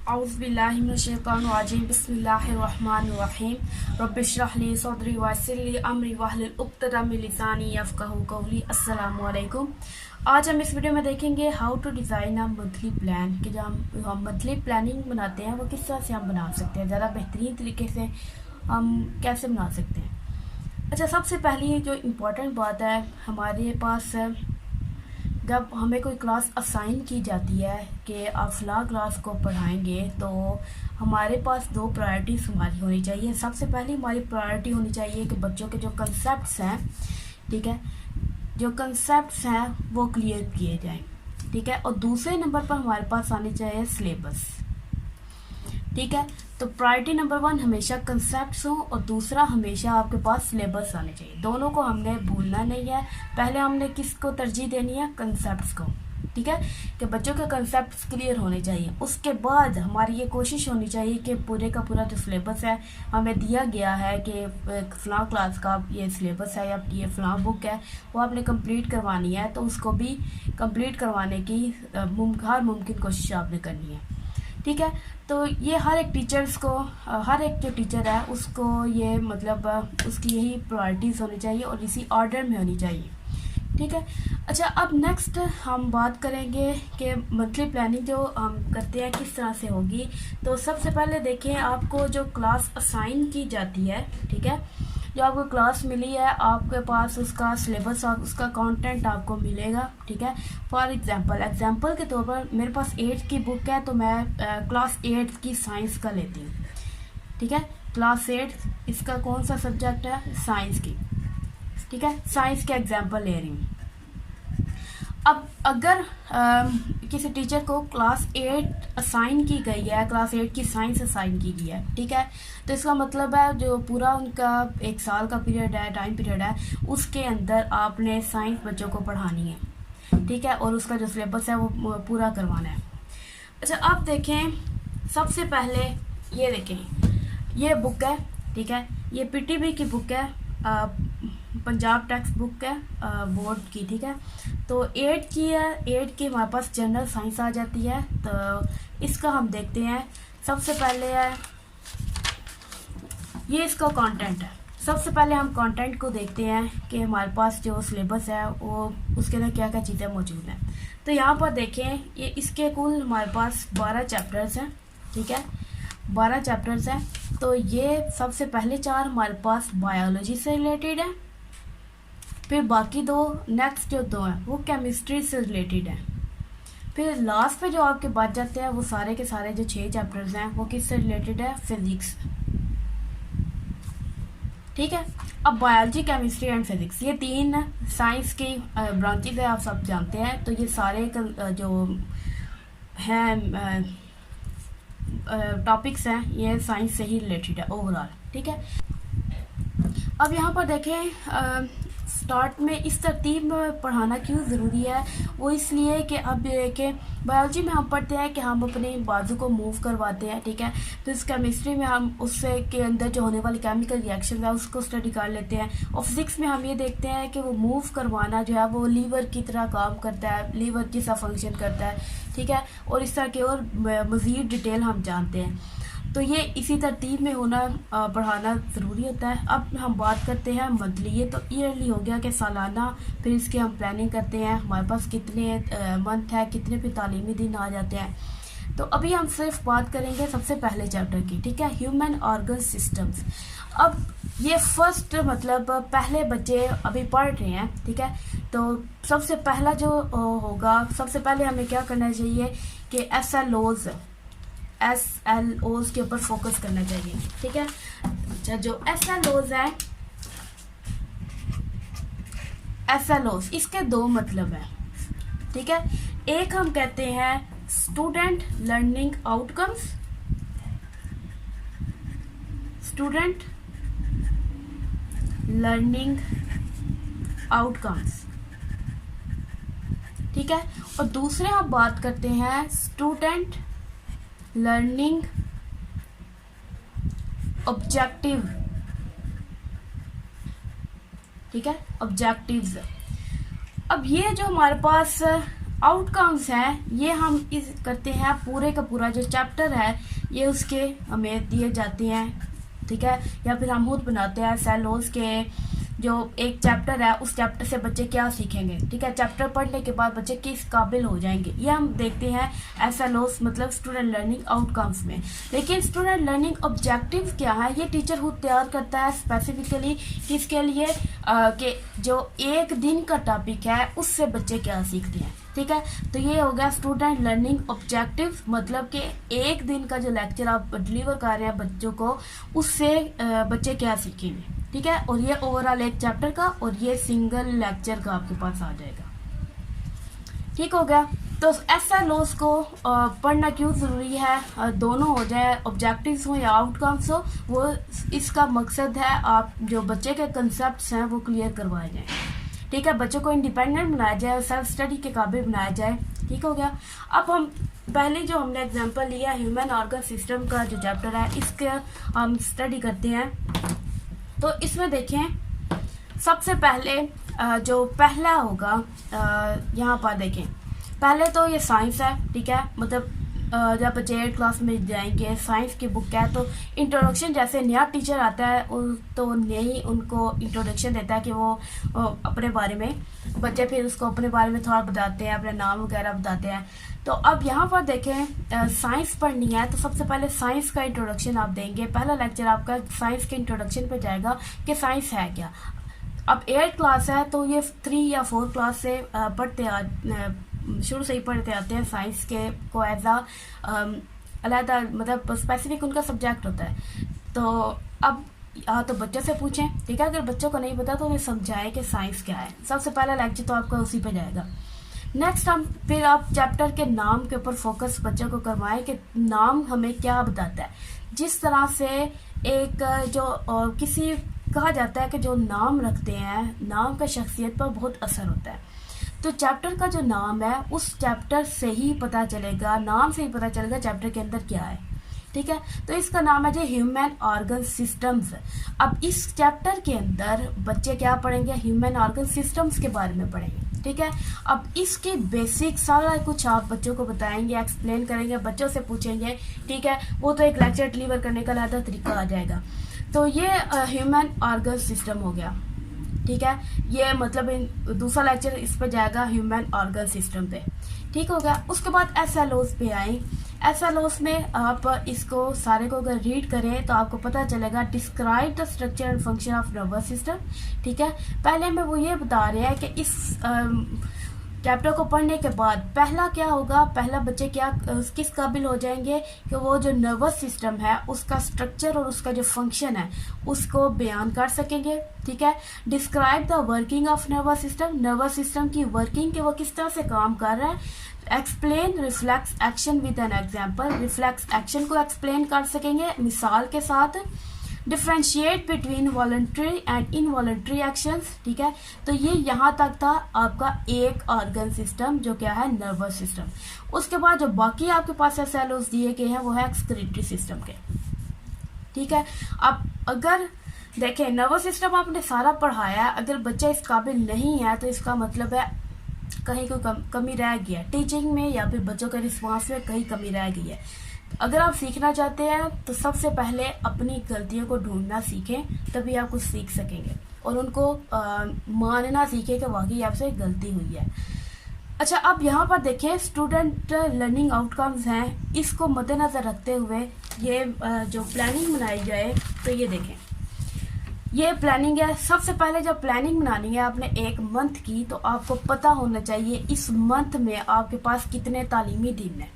औज़ुबिल्लाहिमिनश्शैतानिर्रजीम बिस्मिल्लाहिर्रहमानिर्रहीम रब्बिश्रह ली सदरी वयस्सिर ली अमरी वहलुल उक़्दतम मिन लिसानी यफ़क़हू क़ौली। अस्सलामु अलैकुम। आज हम इस वीडियो में देखेंगे how to design a monthly plan कि जब हम मंथली प्लानिंग बनाते हैं वो किस तरह से हम बना सकते हैं, ज़्यादा बेहतरीन तरीके से हम कैसे बना सकते हैं। अच्छा, सबसे पहली जो इम्पोर्टेंट बात है, हमारे पास जब हमें कोई क्लास असाइन की जाती है कि आप फ़लाँ क्लास को पढ़ाएंगे, तो हमारे पास दो प्रायोरिटीज़ हमारी होनी चाहिए। सबसे पहली हमारी प्रायोरिटी होनी चाहिए कि बच्चों के जो कंसेप्ट्स हैं, ठीक है, जो कंसेप्ट्स हैं वो क्लियर किए जाएं, ठीक है। और दूसरे नंबर पर हमारे पास आनी चाहिए सिलेबस, ठीक है। तो प्रायोरिटी नंबर 1 हमेशा कंसेप्ट्स हो और दूसरा हमेशा आपके पास सिलेबस आने चाहिए। दोनों को हमने भूलना नहीं है। पहले हमने किसको तरजीह देनी है? कंसेप्ट्स को, ठीक है, कि बच्चों के कंसेप्ट्स क्लियर होने चाहिए। उसके बाद हमारी ये कोशिश होनी चाहिए कि पूरे का पूरा जो सिलेबस है हमें दिया गया है कि फ़लाँ क्लास का ये सिलेबस है या ये फ़लाँ बुक है, वो आपने कंप्लीट करवानी है, तो उसको भी कंप्लीट करवाने की हर मुमकिन कोशिश आपने करनी है, ठीक है। तो ये हर एक टीचर्स को, हर एक जो टीचर है उसको ये मतलब उसकी यही प्रायोरिटीज़ होनी चाहिए और इसी ऑर्डर में होनी चाहिए, ठीक है। अच्छा, अब नेक्स्ट हम बात करेंगे कि मंथली प्लानिंग जो हम करते हैं किस तरह से होगी। तो सबसे पहले देखें, आपको जो क्लास असाइन की जाती है, ठीक है, जो आपको क्लास मिली है, आपके पास उसका सिलेबस और उसका कंटेंट आपको मिलेगा, ठीक है। फॉर एग्जांपल के तौर पर मेरे पास 8 की बुक है, तो मैं क्लास 8 की साइंस का लेती हूँ, ठीक है। क्लास 8 इसका कौन सा सब्जेक्ट है? साइंस की, ठीक है। साइंस के एग्जाम्पल ले रही हूँ। अब अगर किसी टीचर को क्लास 8 असाइन की गई है, क्लास 8 की साइंस असाइन की गई है, ठीक है, तो इसका मतलब है जो पूरा उनका 1 साल का पीरियड है, टाइम पीरियड है, उसके अंदर आपने साइंस बच्चों को पढ़ानी है, ठीक है, और उसका जो सिलेबस है वो पूरा करवाना है। अच्छा, अब देखें, सबसे पहले ये देखें, ये बुक है, ठीक है, ये पीटीबी की बुक है, पंजाब टेक्स्ट बुक है बोर्ड की, ठीक है। तो 8 की है, 8 की हमारे पास जनरल साइंस आ जाती है। तो इसका हम देखते हैं। सबसे पहले है ये इसका कंटेंट है। सबसे पहले हम कंटेंट को देखते हैं कि हमारे पास जो सिलेबस है वो उसके अंदर क्या क्या चीज़ें मौजूद हैं। तो यहाँ पर देखें, ये इसके कुल हमारे पास 12 चैप्टर्स हैं, ठीक है, 12 चैप्टर्स हैं। तो ये सबसे पहले 4 हमारे पास बायोलॉजी से रिलेटेड है, फिर बाकी 2 नेक्स्ट जो 2 हैं वो केमिस्ट्री से रिलेटेड है, फिर लास्ट पे जो आपके बच जाते हैं वो सारे के सारे जो 6 चैप्टर्स हैं वो किससे रिलेटेड है? फिजिक्स, ठीक है। अब बायोलॉजी, केमिस्ट्री एंड फिजिक्स, ये 3 साइंस की ब्रांचेज है, आप सब जानते हैं। तो ये सारे जो हैं टॉपिक्स हैं ये साइंस से ही रिलेटेड है ओवरऑल, ठीक है। अब यहाँ पर देखें, स्टार्ट में इस तरतीब में पढ़ाना क्यों ज़रूरी है? वो इसलिए कि अब देखें, बायोलॉजी में हम पढ़ते हैं कि हम अपने बाजू को मूव करवाते हैं, ठीक है। तो इस केमिस्ट्री में हम उससे के अंदर जो होने वाली केमिकल रिएक्शन है उसको स्टडी कर लेते हैं। और फिजिक्स में हम ये देखते हैं कि वो मूव करवाना जो है वो लीवर की तरह काम करता है, लीवर जैसा फंक्शन करता है, ठीक है। और इस तरह की और मज़ीद डिटेल हम जानते हैं। तो ये इसी तरतीब में होना पढ़ाना ज़रूरी होता है। अब हम बात करते हैं मंथली। ये तो ईयरली हो गया कि सालाना, फिर इसके हम प्लानिंग करते हैं, हमारे पास कितने मंथ है, कितने पे तालीमी दिन आ जाते हैं। तो अभी हम सिर्फ बात करेंगे सबसे पहले चैप्टर की, ठीक है, ह्यूमन ऑर्गन सिस्टम्स। अब ये फर्स्ट मतलब पहले बच्चे अभी पढ़ रहे हैं, ठीक है। तो सबसे पहला जो होगा, सबसे पहले हमें क्या करना चाहिए कि SLOs के ऊपर फोकस करना चाहिए, ठीक है। अच्छा, जो SLOs है, SLOs इसके 2 मतलब है, ठीक है। एक हम कहते हैं student learning outcomes, student learning outcomes, ठीक है। और दूसरे हम बात करते हैं स्टूडेंट लर्निंग ऑब्जेक्टिव, ठीक है, ऑब्जेक्टिव्स। अब ये जो हमारे पास आउटकम्स हैं ये हम इस करते हैं, पूरे का पूरा जो चैप्टर है ये उसके हमें दिए जाते हैं, ठीक है, या फिर हम खुद बनाते हैं सेलोस के जो एक चैप्टर है उस चैप्टर से बच्चे क्या सीखेंगे, ठीक है, चैप्टर पढ़ने के बाद बच्चे किस काबिल हो जाएंगे, ये हम देखते हैं एसएलओस मतलब स्टूडेंट लर्निंग आउटकम्स में। लेकिन स्टूडेंट लर्निंग ऑब्जेक्टिव क्या है, ये टीचर खुद तैयार करता है स्पेसिफिकली किसके लिए, कि जो एक दिन का टॉपिक है उससे बच्चे क्या सीखते हैं, ठीक है। तो ये हो गया स्टूडेंट लर्निंग ऑब्जेक्टिव, मतलब कि एक दिन का जो लेक्चर आप डिलीवर कर रहे हैं बच्चों को उससे बच्चे क्या सीखेंगे, ठीक है। और ये ओवरऑल एक चैप्टर का और ये सिंगल लेक्चर का आपके पास आ जाएगा, ठीक हो गया। तो एसएलओस को पढ़ना क्यों ज़रूरी है, दोनों हो जाए ऑब्जेक्टिव्स हो या आउटकम्स हो, वो इसका मकसद है आप जो बच्चे के कंसेप्ट हैं वो क्लियर करवाए जाएँ, ठीक है, बच्चों को इंडिपेंडेंट बनाया जाए, सेल्फ स्टडी के काबिल बनाया जाए, ठीक हो गया। अब हम पहले जो हमने एग्जांपल लिया ह्यूमन ऑर्गन सिस्टम का जो चैप्टर है इसके हम स्टडी करते हैं। तो इसमें देखें सबसे पहले जो पहला होगा यहाँ पर देखें, पहले तो ये साइंस है, ठीक है, मतलब जब बच्चे 8th क्लास में जाएंगे साइंस की बुक है तो इंट्रोडक्शन, जैसे नया टीचर आता है तो नई उनको इंट्रोडक्शन देता है कि वो अपने बारे में, बच्चे फिर उसको अपने बारे में थोड़ा बताते हैं, अपने नाम वगैरह बताते हैं। तो अब यहाँ पर देखें साइंस पढ़नी है तो सबसे पहले साइंस का इंट्रोडक्शन आप देंगे, पहला लेक्चर आपका साइंस के इंट्रोडक्शन पे जाएगा कि साइंस है क्या। अब 8th क्लास है तो ये 3 या 4 क्लास से शुरू से ही पढ़ते आते हैं साइंस के को एज अलहदा, मतलब स्पेसिफिक उनका सब्जेक्ट होता है। तो अब तो बच्चों से पूछें, ठीक है, अगर बच्चों को नहीं पता तो उन्हें समझाएं कि साइंस क्या है, सबसे पहला लेक्चर तो आपका उसी पे जाएगा। नेक्स्ट हम फिर आप चैप्टर के नाम के ऊपर फोकस बच्चों को करवाएं कि नाम हमें क्या बताता है। जिस तरह से एक जो किसी कहा जाता है कि जो नाम रखते हैं नाम का शख्सियत पर बहुत असर होता है, तो चैप्टर का जो नाम है उस चैप्टर से ही पता चलेगा, नाम से ही पता चलेगा चैप्टर के अंदर क्या है, ठीक है। तो इसका नाम है जो ह्यूमन ऑर्गन सिस्टम्स। अब इस चैप्टर के अंदर बच्चे क्या पढ़ेंगे, ह्यूमन ऑर्गन सिस्टम्स के बारे में पढ़ेंगे, ठीक है। अब इसके बेसिक सारा कुछ आप बच्चों को बताएंगे, एक्सप्लेन करेंगे, बच्चों से पूछेंगे, ठीक है, वो तो एक लेक्चर डिलीवर करने का अलग तरीका आ जाएगा। तो ये ह्यूमन ऑर्गन सिस्टम हो गया, ठीक है, ये मतलब दूसरा लेक्चर इस पर जाएगा ह्यूमन ऑर्गन सिस्टम पे, ठीक हो गया। उसके बाद एसएलओस पे आए, एसएलओस में आप इसको सारे को अगर रीड करें तो आपको पता चलेगा describe the structure and function of nervous system, ठीक है। पहले में वो ये बता रहे हैं कि इस चैप्टर को पढ़ने के बाद पहला क्या होगा, पहला बच्चे क्या किस काबिल हो जाएंगे कि वो जो नर्वस सिस्टम है उसका स्ट्रक्चर और उसका जो फंक्शन है उसको बयान कर सकेंगे, ठीक है। Describe the working of nervous system, nervous system की वर्किंग के वो किस तरह से काम कर रहा है। Explain reflex action with an example, reflex action को एक्सप्लेन कर सकेंगे मिसाल के साथ। Differentiate between voluntary and involuntary actions, ठीक है। तो ये यहाँ तक था आपका एक ऑर्गन सिस्टम जो क्या है नर्वस सिस्टम। उसके बाद जो बाकी आपके पास एसएलओस दिए गए हैं वो है एक्सक्रीटरी सिस्टम के, ठीक है। अब अगर देखें नर्वस सिस्टम आपने सारा पढ़ाया है, अगर बच्चा इस काबिल नहीं है तो इसका मतलब है कहीं कोई कमी रह गई है टीचिंग में या फिर बच्चों के रिस्पॉन्स में कहीं कमी रह गई है। अगर आप सीखना चाहते हैं तो सबसे पहले अपनी गलतियों को ढूंढना सीखें, तभी आप कुछ सीख सकेंगे और उनको मानना सीखें कि वाकई आपसे गलती हुई है। अच्छा, अब यहाँ पर देखें स्टूडेंट लर्निंग आउटकम्स हैं, इसको मद्देनज़र रखते हुए ये जो प्लानिंग बनाई जाए तो ये देखें ये प्लानिंग है। सबसे पहले जब प्लानिंग बनानी है आपने एक मंथ की तो आपको पता होना चाहिए इस मंथ में आपके पास कितने तालीमी दिन हैं,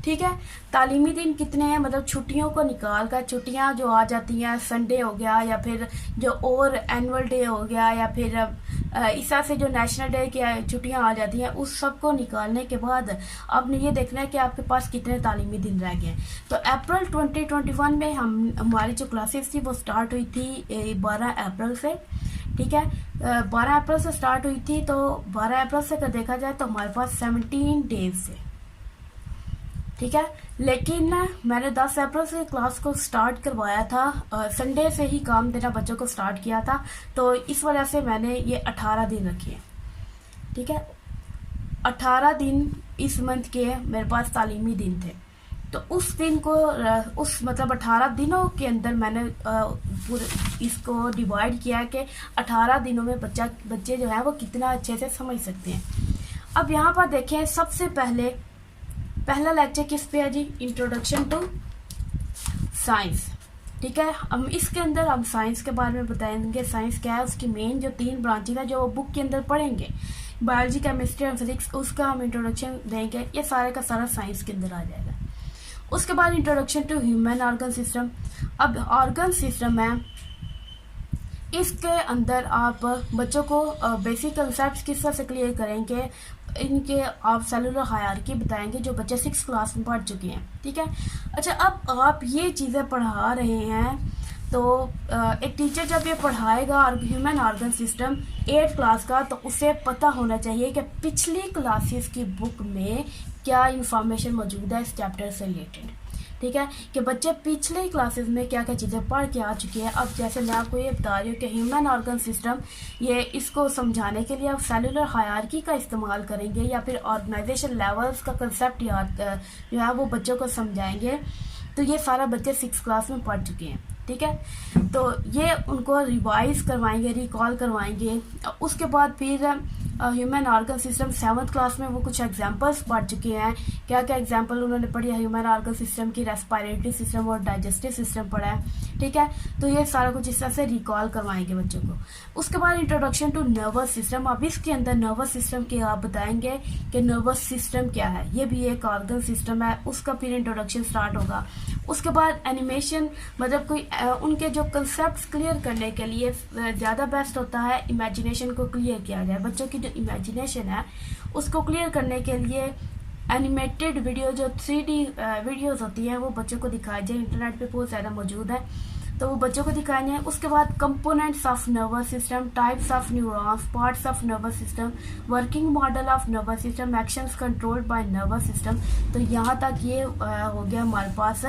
ठीक है। तालीमी दिन कितने हैं, मतलब छुट्टियों को निकाल कर, छुट्टियां जो आ जाती हैं संडे हो गया या फिर जो और एनुअल डे हो गया या फिर इस तरह से जो नेशनल डे की छुट्टियां आ जाती हैं उस सब को निकालने के बाद आपने ये देखना है कि आपके पास कितने तालीमी दिन रह गए हैं। तो अप्रैल 2021 में हमारी जो क्लासेस थी वो स्टार्ट हुई थी 12 अप्रैल से, ठीक है। 12 अप्रैल से स्टार्ट हुई थी, तो 12 अप्रैल से अगर देखा जाए तो हमारे पास 17 डेज से, ठीक है। लेकिन मैंने 10 अप्रैल से क्लास को स्टार्ट करवाया था, संडे से ही काम देना बच्चों को स्टार्ट किया था, तो इस वजह से मैंने ये 18 दिन रखे हैं, ठीक है। 18 दिन इस मंथ के मेरे पास तालीमी दिन थे, तो उस दिन को उस मतलब 18 दिनों के अंदर मैंने पूरे इसको डिवाइड किया कि 18 दिनों में बच्चे जो है वो कितना अच्छे से समझ सकते हैं। अब यहाँ पर देखें, सबसे पहला लेक्चर किस पे है जी? Introduction to science. ठीक है, हम इसके अंदर हम साइंस के बारे में बताएंगे, साइंस क्या है, उसकी मेन जो 3 ब्रांचेज है जो बुक के अंदर पढ़ेंगे, बायोलॉजी, केमिस्ट्री और फिजिक्स, उसका हम इंट्रोडक्शन देंगे। ये सारे का सारा साइंस के अंदर आ जाएगा। उसके बाद introduction to human organ system. अब ऑर्गन सिस्टम है, इसके अंदर आप बच्चों को बेसिक कंसेप्ट किस तरह से क्लियर करेंगे, इनके आप सेलुलर हायरार्की बताएंगे जो बच्चे 6 क्लास में पढ़ चुके हैं। ठीक है, अच्छा, अब आप ये चीज़ें पढ़ा रहे हैं तो एक टीचर जब ये पढ़ाएगा ह्यूमन ऑर्गन सिस्टम 8 क्लास का, तो उसे पता होना चाहिए कि पिछली क्लासेस की बुक में क्या इंफॉर्मेशन मौजूद है इस चैप्टर से रिलेटेड। ठीक है, कि बच्चे पिछले क्लासेस में क्या क्या चीज़ें पढ़ के आ चुके हैं। अब जैसे मैं आपको ये बता रही हूँ कि ह्यूमन ऑर्गन सिस्टम, ये इसको समझाने के लिए आप सेलुलर हायरार्की का इस्तेमाल करेंगे या फिर ऑर्गेनाइजेशन लेवल्स का कंसेप्ट याद जो है वो बच्चों को समझाएंगे। तो ये सारा बच्चे 6 क्लास में पढ़ चुके हैं। ठीक है, तो ये उनको रिवाइज करवाएंगे, रिकॉल करवाएंगे। उसके बाद फिर human organ system 7th class में वो कुछ एग्जांपल्स पढ़ चुके हैं। क्या क्या एग्जांपल उन्होंने पढ़ी है? ह्यूमन ऑर्गन सिस्टम की रेस्पिरेटरी सिस्टम और डाइजेस्टिव सिस्टम पढ़ा है। ठीक है, तो ये सारा कुछ इस तरह से रिकॉल करवाएंगे बच्चों को। उसके बाद इंट्रोडक्शन टू नर्वस सिस्टम। अब इसके अंदर नर्वस सिस्टम के आप बताएंगे कि नर्वस सिस्टम क्या है, ये भी एक ऑर्गन सिस्टम है, उसका फिर इंट्रोडक्शन स्टार्ट होगा। उसके बाद एनिमेशन, मतलब कोई उनके जो कंसेप्ट क्लियर करने के लिए ज़्यादा बेस्ट होता है इमेजिनेशन को क्लियर किया जाए। बच्चों की जो इमेजिनेशन है उसको क्लियर करने के लिए एनिमेटेड वीडियो, जो 3D वीडियोस होती हैं, वो बच्चों को दिखाई जाए। इंटरनेट पे बहुत ज़्यादा मौजूद है, तो वो बच्चों को दिखाए जाए। उसके बाद components of nervous system, types of neurons, parts of nervous system, working model of nervous system, actions controlled by nervous system. तो यहाँ तक ये हो गया हमारे पास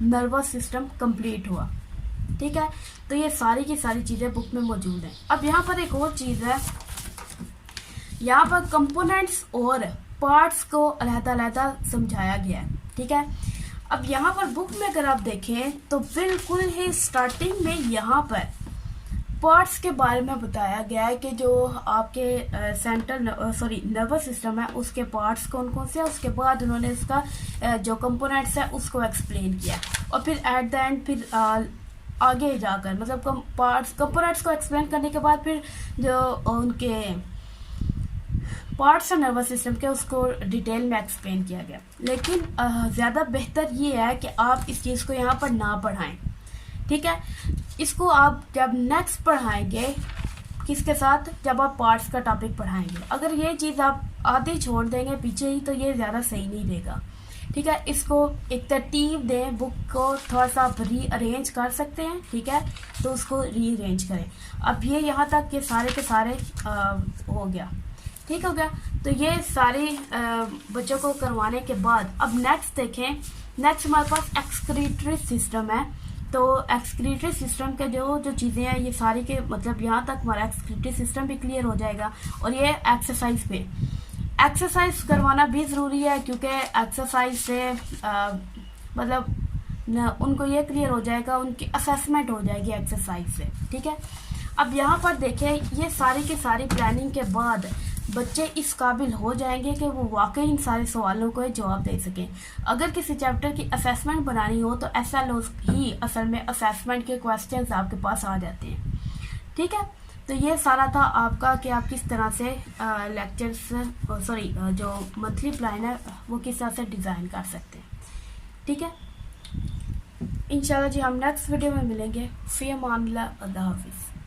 नर्वस सिस्टम कंप्लीट हुआ। ठीक है, तो ये सारी की सारी चीज़ें बुक में मौजूद हैं। अब यहाँ पर एक और चीज़ है, यहाँ पर कंपोनेंट्स और पार्ट्स को अलग-अलग समझाया गया है। ठीक है, अब यहाँ पर बुक में अगर आप देखें तो बिल्कुल ही स्टार्टिंग में यहाँ पर पार्ट्स के बारे में बताया गया है कि जो आपके सेंट्रल नर्वस सिस्टम है उसके पार्ट्स कौन कौन से हैं। उसके बाद उन्होंने इसका जो कंपोनेंट्स है उसको एक्सप्लेन किया, और फिर एट द एंड फिर आगे जाकर मतलब कंपोनेंट्स को एक्सप्लेन करने के बाद फिर जो उनके पार्ट्स है नर्वस सिस्टम के उसको डिटेल में एक्सप्लेन किया गया। लेकिन ज़्यादा बेहतर ये है कि आप इस चीज़ को यहाँ पर ना पढ़ाएं। ठीक है, इसको आप जब नेक्स्ट पढ़ाएंगे किसके साथ, जब आप पार्ट्स का टॉपिक पढ़ाएंगे। अगर ये चीज़ आप आधे छोड़ देंगे पीछे ही, तो ये ज़्यादा सही नहीं रहेगा। ठीक है, इसको एक तरतीब दें, बुक को थोड़ा सा आप रीअरेंज कर सकते हैं। ठीक है, तो उसको रीअरेंज करें। अब ये यहाँ तक के सारे हो गया। ठीक हो गया, तो ये सारे बच्चों को करवाने के बाद अब नेक्स्ट देखें। नेक्स्ट हमारे पास एक्सक्रीटरी सिस्टम है। तो एक्सक्रीटरी सिस्टम के जो चीज़ें हैं ये सारी के मतलब यहाँ तक हमारा एक्सक्रीटरी सिस्टम भी क्लियर हो जाएगा। और ये एक्सरसाइज करवाना भी ज़रूरी है, क्योंकि एक्सरसाइज से मतलब उनको ये क्लियर हो जाएगा, उनकी असेसमेंट हो जाएगी एक्सरसाइज से। ठीक है, अब यहाँ पर देखें, ये सारी की सारी प्लानिंग के बाद बच्चे इस काबिल हो जाएंगे कि वो वाकई इन सारे सवालों को जवाब दे सकें। अगर किसी चैप्टर की असेसमेंट बनानी हो तो ऐसा लोग ही असल में असेसमेंट के क्वेश्चंस आपके पास आ जाते हैं। ठीक है, तो ये सारा था आपका कि आप किस तरह से जो मंथली प्लान है वो किस तरह से डिज़ाइन कर सकते हैं। ठीक है, इंशाल्लाह जी हम नेक्स्ट वीडियो में मिलेंगे। फ़ी अमान अल्लाह, अल्लाह हाफिज़।